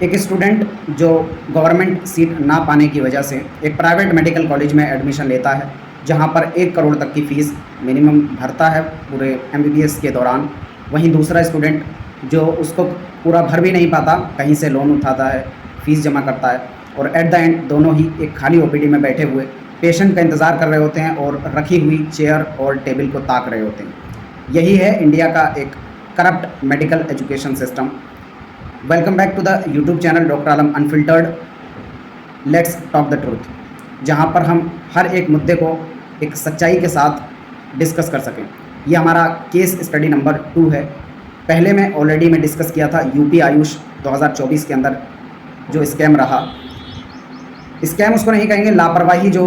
एक स्टूडेंट जो government seat ना पाने की वजह से एक प्राइवेट मेडिकल कॉलेज में एडमिशन लेता है, जहां पर 1 करोड़ तक की फ़ीस मिनिमम भरता है पूरे एमबीबीएस के दौरान। वहीं दूसरा स्टूडेंट जो उसको पूरा भर भी नहीं पाता, कहीं से लोन उठाता है, फ़ीस जमा करता है और एट द एंड दोनों ही एक खाली ओपीडी में बैठे हुए पेशेंट का इंतज़ार कर रहे होते हैं और रखी हुई चेयर और टेबल को ताक रहे होते हैं। यही है इंडिया का एक corrupt medical education system. Welcome back to the YouTube channel doctor Alam unfiltered, let's talk the truth, जहां पर हम हर एक मुद्दे को एक सच्चाई के साथ डिस्कस कर सकें। ये हमारा केस स्टडी नंबर 2 है। पहले मैं ऑलरेडी डिस्कस किया था यूपी आयुष 2024 के अंदर जो स्कैम रहा। स्कैम उसको नहीं कहेंगे, लापरवाही जो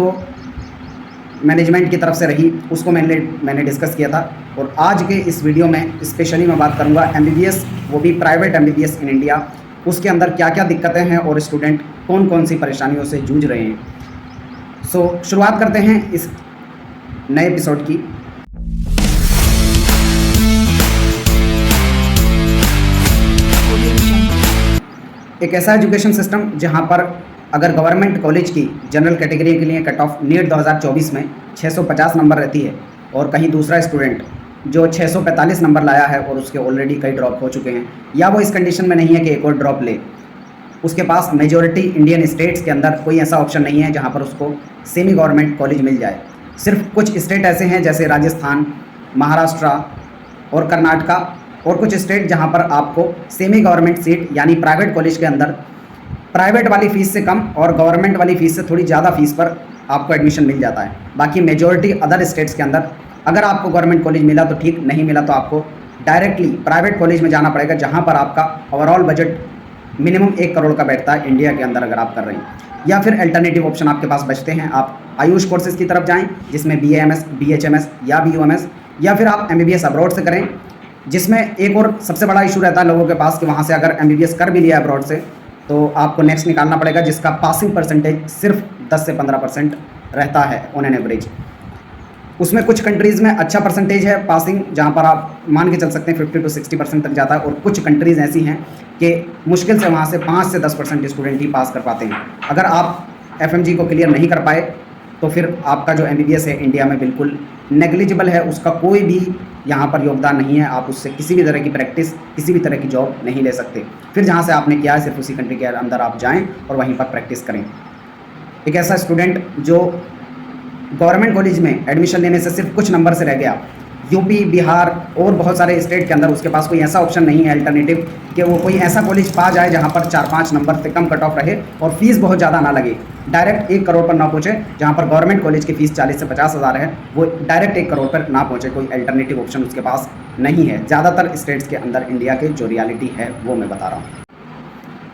मैनेजमेंट की तरफ से रही उसको मैंने डिस्कस किया था। और आज के इस वीडियो में स्पेशली मैं बात करूंगा एमबीबीएस, वो भी प्राइवेट एमबीबीएस इन इंडिया, उसके अंदर क्या क्या दिक्कतें हैं और स्टूडेंट कौन कौन सी परेशानियों से जूझ रहे हैं। सो शुरुआत करते हैं इस नए एपिसोड की। एक ऐसा एजुकेशन सिस्टम जहां पर अगर गवर्नमेंट कॉलेज की जनरल कैटेगरी के लिए कट ऑफ नीट 2024 में 650 नंबर रहती है और कहीं दूसरा स्टूडेंट जो 645 नंबर लाया है और उसके ऑलरेडी कई ड्रॉप हो चुके हैं, या वो इस कंडीशन में नहीं है कि एक और ड्रॉप ले, उसके पास मेजॉरिटी इंडियन स्टेट्स के अंदर कोई ऐसा ऑप्शन नहीं है जहां पर उसको सेमी गवर्नमेंट कॉलेज मिल जाए। सिर्फ कुछ स्टेट ऐसे हैं जैसे राजस्थान, महाराष्ट्र और कर्नाटका, और कुछ स्टेट जहां पर आपको सेमी गवर्नमेंट सीट यानी प्राइवेट कॉलेज के अंदर प्राइवेट वाली फ़ीस से कम और गवर्नमेंट वाली फ़ीस से थोड़ी ज़्यादा फ़ीस पर आपको एडमिशन मिल जाता है। बाकी मेजॉरिटी अदर स्टेट्स के अंदर अगर आपको गवर्नमेंट कॉलेज मिला तो ठीक, नहीं मिला तो आपको डायरेक्टली प्राइवेट कॉलेज में जाना पड़ेगा, जहां पर आपका ओवरऑल बजट मिनिमम 1 करोड़ का बैठता है इंडिया के अंदर अगर आप कर रहे हैं। या फिर अल्टरनेटिव ऑप्शन आपके पास बचते हैं, आप आयुष कोर्सेज़ की तरफ जाएँ जिसमें BAMS, BHMS या BOMS, या फिर आप MBBS अब्रॉड से करें, जिसमें एक और सबसे बड़ा इशू रहता है लोगों के पास कि वहाँ से अगर MBBS कर भी लिया अब्रॉड से तो आपको नेक्स्ट निकालना पड़ेगा, जिसका पासिंग परसेंटेज सिर्फ 10 से 15% रहता है ऑन एन एवरेज। उसमें कुछ कंट्रीज़ में अच्छा परसेंटेज है पासिंग, जहां पर आप मान के चल सकते हैं 50 से 60% तक जाता है, और कुछ कंट्रीज़ ऐसी हैं कि मुश्किल से वहां से 5 से 10% स्टूडेंट ही पास कर पाते हैं। अगर आप FMG को क्लियर नहीं कर पाए तो फिर आपका जो MBBS है इंडिया में बिल्कुल नेग्लिजिबल है, उसका कोई भी यहाँ पर योगदान नहीं है। आप उससे किसी भी तरह की प्रैक्टिस, किसी भी तरह की जॉब नहीं ले सकते। फिर जहाँ से आपने किया है सिर्फ उसी कंट्री के अंदर आप जाएं और वहीं पर प्रैक्टिस करें। एक ऐसा स्टूडेंट जो गवर्नमेंट कॉलेज में एडमिशन लेने से सिर्फ कुछ नंबर से रह गया, यूपी, बिहार और बहुत सारे स्टेट के अंदर उसके पास कोई ऐसा ऑप्शन नहीं है अल्टरनेटिव कि वो कोई ऐसा कॉलेज पा जाए जहाँ पर 4-5 नंबर से कम कट ऑफ रहे और फीस बहुत ज़्यादा ना लगे, डायरेक्ट 1 करोड़ पर ना पहुँचे। जहाँ पर गवर्नमेंट कॉलेज की फ़ीस 40 से 50 हज़ार है, वो डायरेक्ट 1 करोड़ पर ना पहुँचे, कोई अल्टरनेटिव ऑप्शन उसके पास नहीं है। ज़्यादातर स्टेट्स के अंदर इंडिया के जो रियलिटी है वो मैं बता रहा हूँ।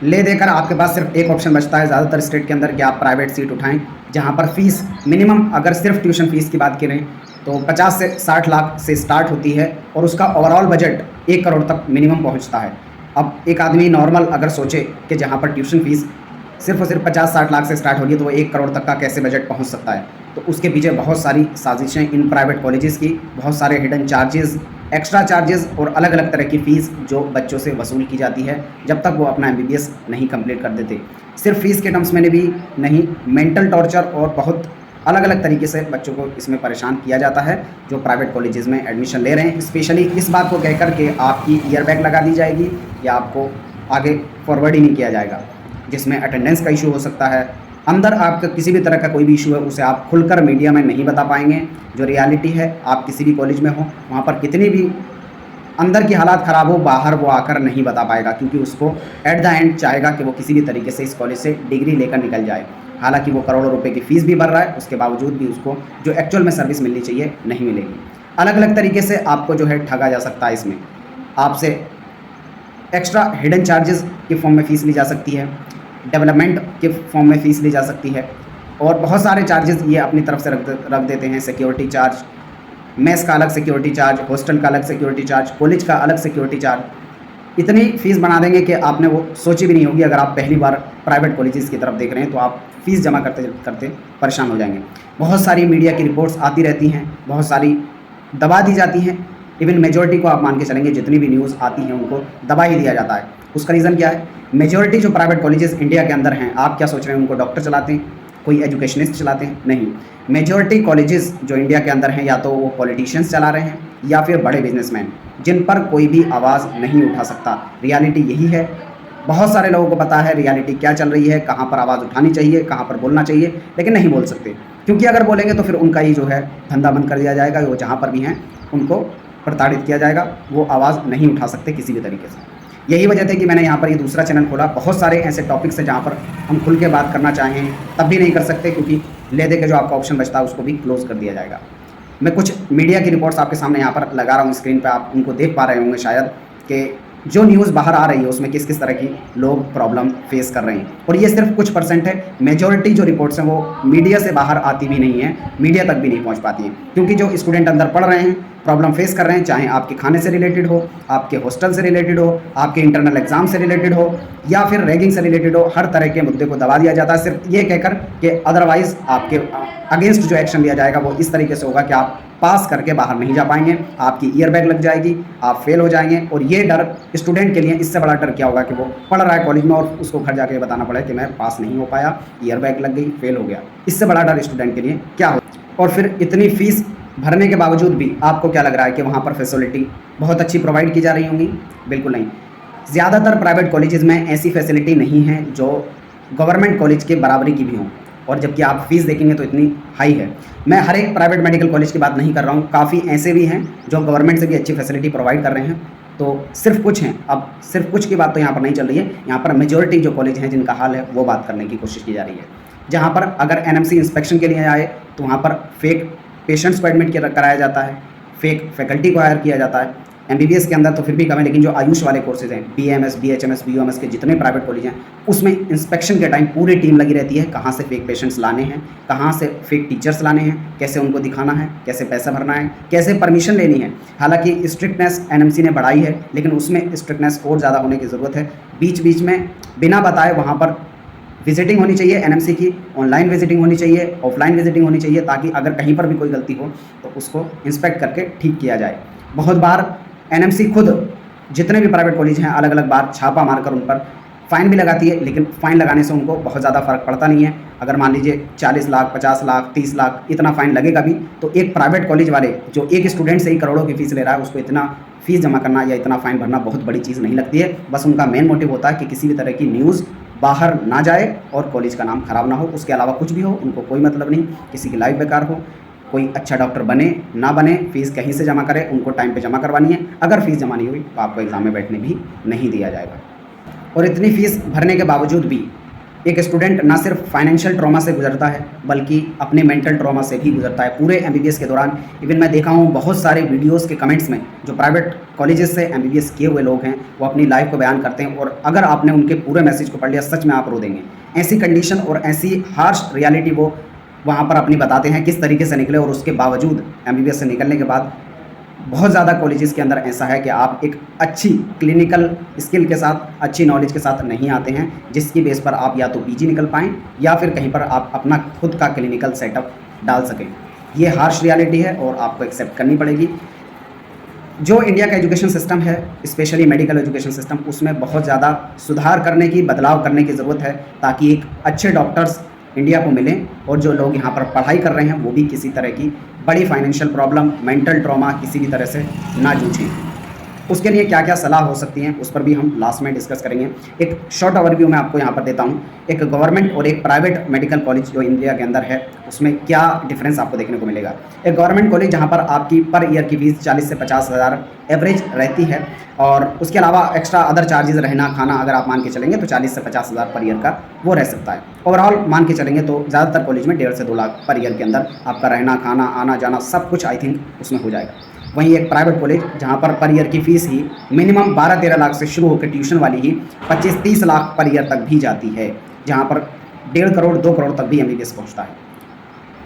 ले देकर आपके पास सिर्फ एक ऑप्शन बचता है ज़्यादातर स्टेट के अंदर कि आप प्राइवेट सीट उठाएं, जहां पर फ़ीस मिनिमम अगर सिर्फ ट्यूशन फ़ीस की बात करें तो 50 से 60 लाख से स्टार्ट होती है और उसका ओवरऑल बजट 1 करोड़ तक मिनिमम पहुंचता है। अब एक आदमी नॉर्मल अगर सोचे कि जहां पर ट्यूशन फ़ीस सिर्फ और सिर्फ 50-60 लाख से स्टार्ट हो रही है तो वो 1 करोड़ तक का कैसे बजट पहुँच सकता है, तो उसके पीछे बहुत सारी साजिशें इन प्राइवेट कॉलेजेस की, बहुत सारे हिडन चार्जेस, एक्स्ट्रा चार्जेस और अलग अलग तरह की फ़ीस जो बच्चों से वसूल की जाती है जब तक वो अपना MBBS नहीं कंप्लीट कर देते। सिर्फ फ़ीस के टर्म्स में भी नहीं, मेंटल टॉर्चर और बहुत अलग अलग तरीके से बच्चों को इसमें परेशान किया जाता है जो प्राइवेट कॉलेजेस में एडमिशन ले रहे हैं। स्पेशली इस बात को कहकर के आपकी ईयर बैग लगा दी जाएगी या आपको आगे फॉरवर्ड ही नहीं किया जाएगा, जिसमें अटेंडेंस का इशू हो सकता है। अंदर आपका किसी भी तरह का कोई भी इशू है उसे आप खुलकर मीडिया में नहीं बता पाएंगे। जो रियलिटी है, आप किसी भी कॉलेज में हो वहाँ पर कितनी भी अंदर की हालात ख़राब हो, बाहर वो आकर नहीं बता पाएगा, क्योंकि उसको एट द एंड चाहेगा कि वो किसी भी तरीके से इस कॉलेज से डिग्री लेकर निकल जाए। हालांकि वो करोड़ों रुपए की फ़ीस भी भर रहा है, उसके बावजूद भी उसको जो एक्चुअल में सर्विस मिलनी चाहिए नहीं मिलेगी। अलग अलग तरीके से आपको जो है ठगा जा सकता है। इसमें आपसे एक्स्ट्रा हिडन चार्जेस के फॉर्म में फ़ीस ली जा सकती है, डेवलपमेंट के फॉर्म में फ़ीस ली जा सकती है, और बहुत सारे चार्जेस ये अपनी तरफ से रख देते हैं। सिक्योरिटी चार्ज, मेस का अलग सिक्योरिटी चार्ज, हॉस्टल का अलग सिक्योरिटी चार्ज, कॉलेज का अलग सिक्योरिटी चार्ज। इतनी फ़ीस बना देंगे कि आपने वो सोची भी नहीं होगी। अगर आप पहली बार प्राइवेट कॉलेजेस की तरफ देख रहे हैं तो आप फ़ीस जमा करते करते परेशान हो जाएंगे। बहुत सारी मीडिया की रिपोर्ट्स आती रहती हैं, बहुत सारी दबा दी जाती हैं, इवन मेजॉरिटी को आप मान के चलेंगे जितनी भी न्यूज़ आती है उनको दबा ही दिया जाता है। उसका रीज़न क्या है? मेजॉरिटी जो प्राइवेट कॉलेजेस इंडिया के अंदर हैं, आप क्या सोच रहे हैं उनको डॉक्टर चलाते हैं, कोई एजुकेशनिस्ट चलाते हैं? नहीं। मेजॉरिटी कॉलेजेस जो इंडिया के अंदर हैं या तो वो पॉलिटिशियंस चला रहे हैं या फिर बड़े बिजनेसमैन, जिन पर कोई भी आवाज़ नहीं उठा सकता। रियलिटी यही है। बहुत सारे लोगों को पता है रियलिटी क्या चल रही है, कहाँ पर आवाज़ उठानी चाहिए, कहाँ पर बोलना चाहिए, लेकिन नहीं बोल सकते, क्योंकि अगर बोलेंगे तो फिर उनका ही जो है धंधा बंद कर दिया जाएगा। वो जहाँ पर भी हैं उनको प्रताड़ित किया जाएगा, वो आवाज़ नहीं उठा सकते किसी भी तरीके से। यही वजह थी कि मैंने यहाँ पर ये दूसरा चैनल खोला। बहुत सारे ऐसे टॉपिक्स हैं जहाँ पर हम खुल के बात करना चाहें तब भी नहीं कर सकते, क्योंकि ले दे के जो आपका ऑप्शन बचता है उसको भी क्लोज़ कर दिया जाएगा। मैं कुछ मीडिया की रिपोर्ट्स आपके सामने यहाँ पर लगा रहा हूँ स्क्रीन पे, आप उनको देख पा रहे होंगे शायद कि जो न्यूज़ बाहर आ रही है उसमें किस किस तरह की लोग प्रॉब्लम फेस कर रहे हैं। और ये सिर्फ कुछ परसेंट है, मेजॉरिटी जो रिपोर्ट्स हैं वो मीडिया से बाहर आती भी नहीं है, मीडिया तक भी नहीं पहुँच पाती हैं, क्योंकि जो स्टूडेंट अंदर पढ़ रहे हैं, प्रॉब्लम फेस कर रहे हैं, चाहे आपके खाने से रिलेटेड हो, आपके हॉस्टल से रिलेटेड हो, आपके इंटरनल एग्जाम से रिलेटेड हो या फिर रैगिंग से रिलेटेड हो, हर तरह के मुद्दे को दबा दिया जाता है सिर्फ ये कहकर कि अदरवाइज़ आपके अगेंस्ट जो एक्शन लिया जाएगा वो इस तरीके से होगा कि आप पास करके बाहर नहीं जा पाएंगे, आपकी ईयर बैग लग जाएगी, आप फेल हो जाएंगे। और ये डर स्टूडेंट के लिए, इससे बड़ा डर क्या होगा कि वो पढ़ रहा है कॉलेज में और उसको घर जाके बताना पड़े कि मैं पास नहीं हो पाया, ईयर बैग लग गई, फेल हो गया। इससे बड़ा डर स्टूडेंट के लिए क्या हो? और फिर इतनी फीस भरने के बावजूद भी आपको क्या लग रहा है कि वहाँ पर फैसिलिटी बहुत अच्छी प्रोवाइड की जा रही होंगी? बिल्कुल नहीं। ज़्यादातर प्राइवेट कॉलेजेस में ऐसी फैसिलिटी नहीं है जो गवर्नमेंट कॉलेज के बराबरी की भी हों, और जबकि आप फीस देखेंगे तो इतनी हाई है। मैं हर एक प्राइवेट मेडिकल कॉलेज की बात नहीं कर रहा हूँ, काफ़ी ऐसे भी हैं जो गवर्नमेंट से भी अच्छी फैसिलिटी प्रोवाइड कर रहे हैं। तो सिर्फ कुछ हैं, अब सिर्फ कुछ की बात तो यहाँ पर नहीं चल रही है, यहाँ पर मेजॉरिटी जो कॉलेज हैं जिनका हाल है वो बात करने की कोशिश की जा रही है। जहाँ पर अगर एनएमसी इंस्पेक्शन के लिए आए तो वहाँ पर फेक पेशेंट्स को एडमिट कराया जाता है, फेक फैकल्टी को हायर किया जाता है। एमबीबीएस के अंदर तो फिर भी कम है, लेकिन जो आयुष वाले कोर्सेज हैं, बीएमएस, बीएचएमएस, बीओएमएस के जितने प्राइवेट कॉलेज हैं उसमें इंस्पेक्शन के टाइम पूरी टीम लगी रहती है। कहाँ से फेक पेशेंट्स लाने हैं, कहाँ से फेक टीचर्स लाने हैं, कैसे उनको दिखाना है, कैसे पैसा भरना है, कैसे परमिशन लेनी है। हालांकि स्ट्रिक्टनेस एनएमसी ने बढ़ाई है, लेकिन उसमें स्ट्रिक्टनेस और ज़्यादा होने की ज़रूरत है। बीच बीच में बिना बताए वहाँ पर विजिटिंग होनी चाहिए एनएमसी की, ऑनलाइन विजिटिंग होनी चाहिए, ऑफलाइन विजिटिंग होनी चाहिए, ताकि अगर कहीं पर भी कोई गलती हो तो उसको इंस्पेक्ट करके ठीक किया जाए। बहुत बार एनएमसी खुद जितने भी प्राइवेट कॉलेज हैं अलग अलग बार छापा मारकर उन पर फ़ाइन भी लगाती है, लेकिन फ़ाइन लगाने से उनको बहुत ज़्यादा फ़र्क पड़ता नहीं है। अगर मान लीजिए 40 लाख, 50 लाख, 30 लाख इतना फ़ाइन लगेगा भी, तो एक प्राइवेट कॉलेज वाले जो एक स्टूडेंट से ही करोड़ों की फ़ीस ले रहा है उसको इतना फ़ीस जमा करना या इतना फ़ाइन भरना बहुत बड़ी चीज़ नहीं लगती है। बस उनका मेन मोटिव होता है कि किसी भी तरह की न्यूज़ बाहर ना जाए और कॉलेज का नाम ख़राब ना हो। उसके अलावा कुछ भी हो उनको कोई मतलब नहीं, किसी की लाइफ बेकार हो, कोई अच्छा डॉक्टर बने ना बने, फ़ीस कहीं से जमा करे, उनको टाइम पे जमा करवानी है। अगर फ़ीस जमा नहीं हुई तो आपको एग्ज़ाम में बैठने भी नहीं दिया जाएगा। और इतनी फ़ीस भरने के बावजूद भी एक स्टूडेंट ना सिर्फ फाइनेंशियल ट्रॉमा से गुजरता है बल्कि अपने मेंटल ट्रॉमा से भी गुजरता है पूरे एमबीबीएस के दौरान। इवन मैं देखा हूँ बहुत सारे वीडियोस के कमेंट्स में जो प्राइवेट कॉलेजेस से एमबीबीएस किए हुए लोग हैं वो अपनी लाइफ को बयान करते हैं, और अगर आपने उनके पूरे मैसेज को पढ़ लिया सच में आप रो देंगे। ऐसी कंडीशन और ऐसी हार्श रियलिटी वो वहाँ पर अपनी बताते हैं किस तरीके से निकले, और उसके बावजूद एमबीबीएस से निकलने के बाद बहुत ज़्यादा कॉलेजेस के अंदर ऐसा है कि आप एक अच्छी क्लिनिकल स्किल के साथ, अच्छी नॉलेज के साथ नहीं आते हैं, जिसकी बेस पर आप या तो पीजी निकल पाएँ या फिर कहीं पर आप अपना खुद का क्लिनिकल सेटअप डाल सकें। ये हार्श रियलिटी है और आपको एक्सेप्ट करनी पड़ेगी। जो इंडिया का एजुकेशन सिस्टम है, स्पेशली मेडिकल एजुकेशन सिस्टम, उसमें बहुत ज़्यादा सुधार करने की, बदलाव करने की ज़रूरत है, ताकि एक अच्छे डॉक्टर्स इंडिया को मिलें और जो लोग यहाँ पर पढ़ाई कर रहे हैं वो भी किसी तरह की बड़ी फाइनेंशियल प्रॉब्लम, मेंटल ट्रॉमा किसी भी तरह से ना जूझें। उसके लिए क्या क्या सलाह हो सकती हैं उस पर भी हम लास्ट में डिस्कस करेंगे। एक शॉर्ट ओवरव्यू मैं आपको यहाँ पर देता हूँ। एक गवर्नमेंट और एक प्राइवेट मेडिकल कॉलेज जो इंडिया के अंदर है उसमें क्या डिफरेंस आपको देखने को मिलेगा। एक गवर्नमेंट कॉलेज जहाँ पर आपकी पर ईयर की फीस 40 से 50 हज़ार एवरेज रहती है, और उसके अलावा एक्स्ट्रा अदर चार्जेस, रहना खाना अगर आप मान के चलेंगे तो 40 से 50 हज़ार पर ईयर का वो रह सकता है। ओवरऑल मान के चलेंगे तो ज़्यादातर कॉलेज में 1.5 से 2 लाख पर ईयर के अंदर आपका रहना खाना आना जाना सब कुछ आई थिंक उसमें हो जाएगा। वहीं एक प्राइवेट कॉलेज जहाँ पर ईयर की फ़ीस ही मिनिमम 12-13 लाख से शुरू होकर ट्यूशन वाली ही 25-30 लाख पर ईयर तक भी जाती है, जहाँ पर 1.5 करोड़ 2 करोड़ तक भी एमबीबीएस पहुँचता है।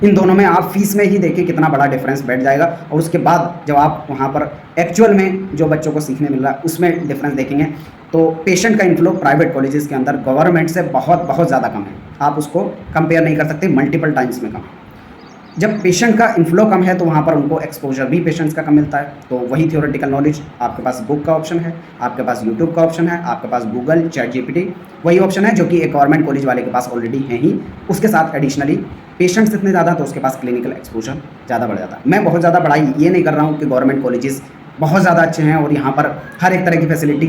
इन दोनों में आप फीस में ही देखिए कितना बड़ा डिफरेंस बैठ जाएगा, और उसके बाद जब आप वहाँ पर एक्चुअल में जो बच्चों को सीखने मिल रहा है उसमें डिफरेंस देखेंगे तो पेशेंट का इनफ्लो प्राइवेट कॉलेजेस के अंदर गवर्नमेंट से बहुत ज़्यादा कम है। आप उसको कंपेयर नहीं कर सकते, मल्टीपल टाइम्स में कम है। जब पेशेंट का इनफ्लो कम है तो वहाँ पर उनको एक्सपोजर भी पेशेंट्स का कम मिलता है। तो वही थ्योरेटिकल नॉलेज आपके पास बुक का ऑप्शन है, आपके पास यूट्यूब का ऑप्शन है, आपके पास गूगल, चैट जीपीटी वही ऑप्शन है जो कि एक गवर्नमेंट कॉलेज वाले के पास ऑलरेडी है ही। उसके साथ एडिशनली पेशेंट्स इतने ज़्यादा तो उसके पास क्लिनिकल एक्सपोजर ज़्यादा बढ़ जाता है। मैं बहुत ज़्यादा बड़ाई ये नहीं कर रहा हूँ कि गवर्नमेंट कॉलेजेस बहुत ज़्यादा अच्छे हैं और यहाँ पर हर एक तरह की फैसिलिटी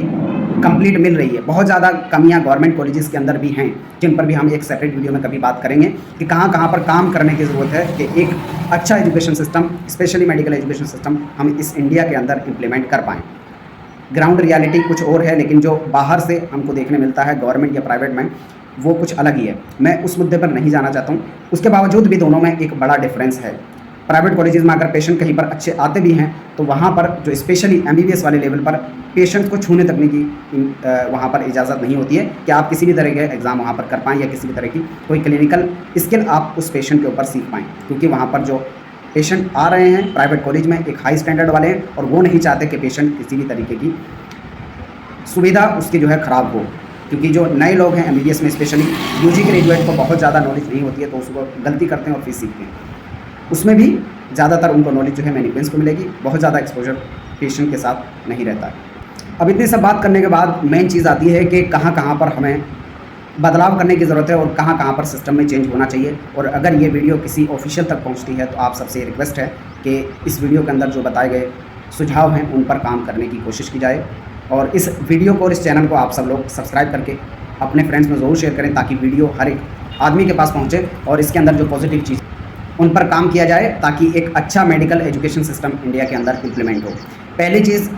कंप्लीट मिल रही है। बहुत ज़्यादा कमियाँ गवर्नमेंट कॉलेजेस के अंदर भी हैं, जिन पर भी हम एक सेपरेट वीडियो में कभी बात करेंगे कि कहाँ कहाँ पर काम करने की ज़रूरत है कि एक अच्छा education system, specially medical education system हम इस इंडिया के अंदर इम्प्लीमेंट कर पाएँ। ग्राउंड रियलिटी कुछ और है, लेकिन जो बाहर से हमको देखने मिलता है गवर्नमेंट या प्राइवेट में, वो कुछ अलग ही है। मैं उस मुद्दे पर नहीं जाना चाहता हूँ। उसके बावजूद भी दोनों में एक बड़ा डिफरेंस है। प्राइवेट कॉलेजेस में अगर पेशेंट कहीं पर अच्छे आते भी हैं तो वहाँ पर जो स्पेशली एमबीबीएस वाले लेवल पर पेशेंट को छूने तक की वहाँ पर इजाज़त नहीं होती है कि आप किसी भी तरह के एग्ज़ाम वहाँ पर कर पाएँ या किसी भी तरह की कोई क्लिनिकल स्किल आप उस पेशेंट के ऊपर सीख पाएँ, क्योंकि वहाँ पर जो पेशेंट आ रहे हैं प्राइवेट कॉलेज में एक हाई स्टैंडर्ड वाले हैं और वो नहीं चाहते कि पेशेंट किसी भी तरीके की सुविधा उसकी जो है ख़राब हो। क्योंकि जो नए लोग हैं एमबीबीएस में स्पेशली यूजी ग्रेजुएट को बहुत ज़्यादा नॉलेज नहीं होती है तो उसको गलती करते हैं और फिर सीखते हैं। उसमें भी ज़्यादातर उनको नॉलेज जो है मैनेजमेंट्स को मिलेगी, बहुत ज़्यादा एक्सपोजर पेशेंट के साथ नहीं रहता है। अब इतनी सब बात करने के बाद मेन चीज़ आती है कि कहाँ कहाँ पर हमें बदलाव करने की ज़रूरत है और कहाँ कहाँ पर सिस्टम में चेंज होना चाहिए। और अगर ये वीडियो किसी ऑफिशियल तक पहुँचती है तो आप सबसे रिक्वेस्ट है कि इस वीडियो के अंदर जो बताए गए सुझाव हैं उन पर काम करने की कोशिश की जाए और इस वीडियो को और इस चैनल को आप सब लोग सब्सक्राइब करके अपने फ्रेंड्स में ज़रूर शेयर करें ताकि वीडियो हर एक आदमी के पास पहुँचे और इसके अंदर जो पॉजिटिव चीज़ उन पर काम किया जाए ताकि एक अच्छा मेडिकल एजुकेशन सिस्टम इंडिया के अंदर इम्प्लीमेंट हो। पहली चीज़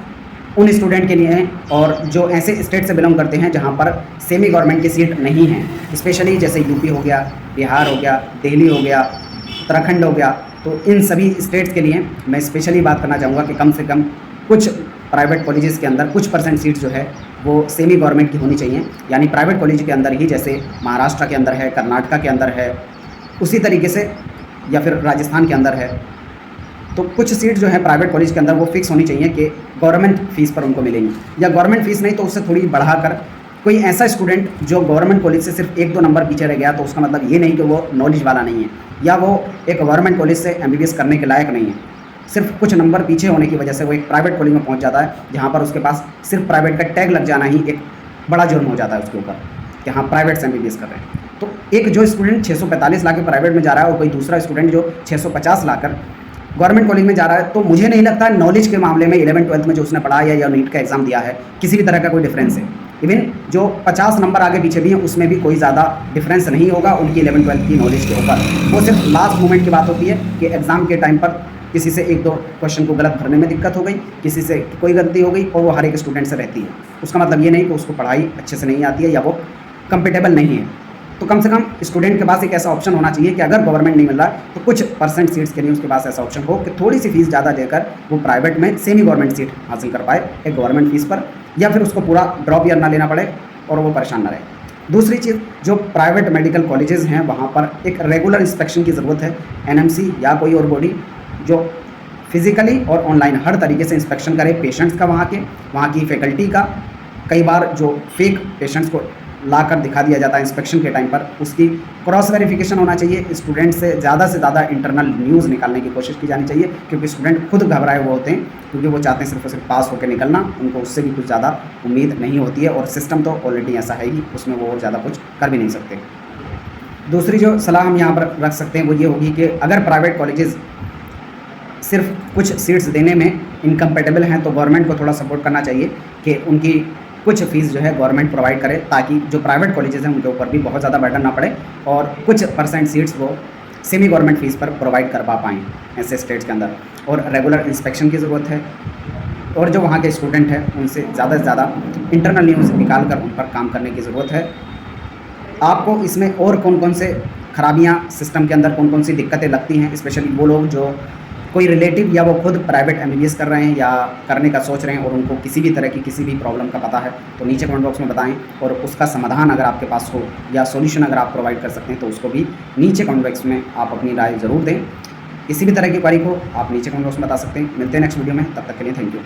उन स्टूडेंट के लिए है और जो ऐसे स्टेट से बिलोंग करते हैं जहाँ पर सेमी गवर्नमेंट की सीट नहीं है, स्पेशली जैसे यूपी हो गया, बिहार हो गया, दिल्ली हो गया, उत्तराखंड हो गया, तो इन सभी स्टेट्स के लिए मैं स्पेशली बात करना चाहूँगा कि कम से कम कुछ प्राइवेट कॉलेजेस के अंदर कुछ परसेंट सीट जो है वो सेमी गवर्नमेंट की होनी चाहिए। यानी प्राइवेट कॉलेज के अंदर ही जैसे महाराष्ट्र के अंदर है, कर्नाटका के अंदर है, उसी तरीके से या फिर राजस्थान के अंदर है, तो कुछ सीट जो है प्राइवेट कॉलेज के अंदर वो फिक्स होनी चाहिए कि गवर्नमेंट फ़ीस पर उनको मिलेंगी, या गवर्नमेंट फ़ीस नहीं तो उससे थोड़ी बढ़ाकर। कोई ऐसा स्टूडेंट जो गवर्नमेंट कॉलेज से सिर्फ 1-2 नंबर पीछे रह गया तो उसका मतलब ये नहीं कि वो नॉलेज वाला नहीं है या वो एक गवर्नमेंट कॉलेज से एमबीबीएस करने के लायक नहीं है। सिर्फ कुछ नंबर पीछे होने की वजह से वो एक प्राइवेट कॉलेज में पहुँच जाता है जहाँ पर उसके पास सिर्फ प्राइवेट का टैग लग जाना ही एक बड़ा जुर्म हो जाता है उसके ऊपर कि हाँ प्राइवेट से एमबीबीएस कर रहे हैं। तो एक जो स्टूडेंट 645 लाख के प्राइवेट में जा रहा है और कोई दूसरा स्टूडेंट जो 650 लाकर गवर्नमेंट कॉलेज में जा रहा है, तो मुझे नहीं लगता नॉलेज के मामले में 11th-12th में जो उसने पढ़ा है या नीट का एग्ज़ाम दिया है किसी भी तरह का कोई डिफरेंस है। इवन जो 50 नंबर आगे पीछे भी हैं उसमें भी कोई ज़्यादा डिफरेंस नहीं होगा उनकी 11th-12th की नॉलेज के ऊपर। वो सिर्फ लास्ट मोमेंट की बात होती है कि एग्ज़ाम के टाइम पर किसी से 1-2 क्वेश्चन को गलत भरने में दिक्कत हो गई, किसी से कोई गलती हो गई और वो हर एक स्टूडेंट से रहती है। उसका मतलब ये नहीं कि उसको पढ़ाई अच्छे से नहीं आती है या वो कंपेटेबल नहीं है। तो कम से कम स्टूडेंट के पास एक ऐसा ऑप्शन होना चाहिए कि अगर गवर्नमेंट नहीं मिल रहा तो कुछ परसेंट सीट्स के लिए उसके पास ऐसा ऑप्शन हो कि थोड़ी सी फीस ज़्यादा देकर वो प्राइवेट में सेमी गवर्नमेंट सीट हासिल कर पाए एक गवर्नमेंट फीस पर, या फिर उसको पूरा ड्रॉप ईयर ना लेना पड़े और वो परेशान ना रहे। दूसरी चीज़, जो प्राइवेट मेडिकल कॉलेजेस हैं वहाँ पर एक रेगुलर इंस्पेक्शन की ज़रूरत है। एनएमसी या कोई और बॉडी जो फिज़िकली और ऑनलाइन हर तरीके से इंस्पेक्शन करे पेशेंट्स का, वहाँ की फैकल्टी का। कई बार जो फेक पेशेंट्स को लाकर दिखा दिया जाता है इंस्पेक्शन के टाइम पर, उसकी क्रॉस वेरिफिकेशन होना चाहिए। स्टूडेंट से ज़्यादा इंटरनल न्यूज़ निकालने की कोशिश की जानी चाहिए, क्योंकि स्टूडेंट खुद घबराए हुए होते हैं क्योंकि वो चाहते हैं सिर्फ और सिर्फ पास होकर निकलना, उनको उससे भी कुछ ज़्यादा उम्मीद नहीं होती है और सिस्टम तो ऑलरेडी ऐसा है ही, उसमें वो और ज़्यादा कुछ कर भी नहीं सकते। दूसरी जो सलाह हम यहाँ पर रख सकते हैं वो ये होगी कि अगर प्राइवेट कॉलेजेस सिर्फ कुछ सीट्स देने में इनकम्पेटेबल हैं तो गवर्नमेंट को थोड़ा सपोर्ट करना चाहिए कि उनकी कुछ फ़ीस जो है गवर्नमेंट प्रोवाइड करे, ताकि जो प्राइवेट कॉलेजेस हैं उनके ऊपर भी बहुत ज़्यादा बर्डन ना पड़े और कुछ परसेंट सीट्स वो सेमी गवर्नमेंट फ़ीस पर प्रोवाइड कर पा पाएँ ऐसे स्टेट्स के अंदर। और रेगुलर इंस्पेक्शन की ज़रूरत है और जो वहाँ के स्टूडेंट हैं उनसे ज़्यादा से ज़्यादा इंटरनल न्यूज़ निकाल कर उन पर काम करने की ज़रूरत है। आपको इसमें और कौन कौन से खराबियाँ सिस्टम के अंदर कौन कौन सी दिक्कतें लगती हैं, स्पेशली वो लोग जो कोई रिलेटिव या वो खुद प्राइवेट एमबीबीएस कर रहे हैं या करने का सोच रहे हैं और उनको किसी भी तरह की किसी भी प्रॉब्लम का पता है, तो नीचे कमेंट बॉक्स में बताएं और उसका समाधान अगर आपके पास हो या सॉल्यूशन अगर आप प्रोवाइड कर सकते हैं तो उसको भी नीचे कमेंट बॉक्स में आप अपनी राय ज़रूर दें। किसी भी तरह की क्वेरी को आप नीचे कमेंट बॉक्स में बता सकते हैं। मिलते हैं नेक्स्ट वीडियो में, तब तक के लिए थैंक यू।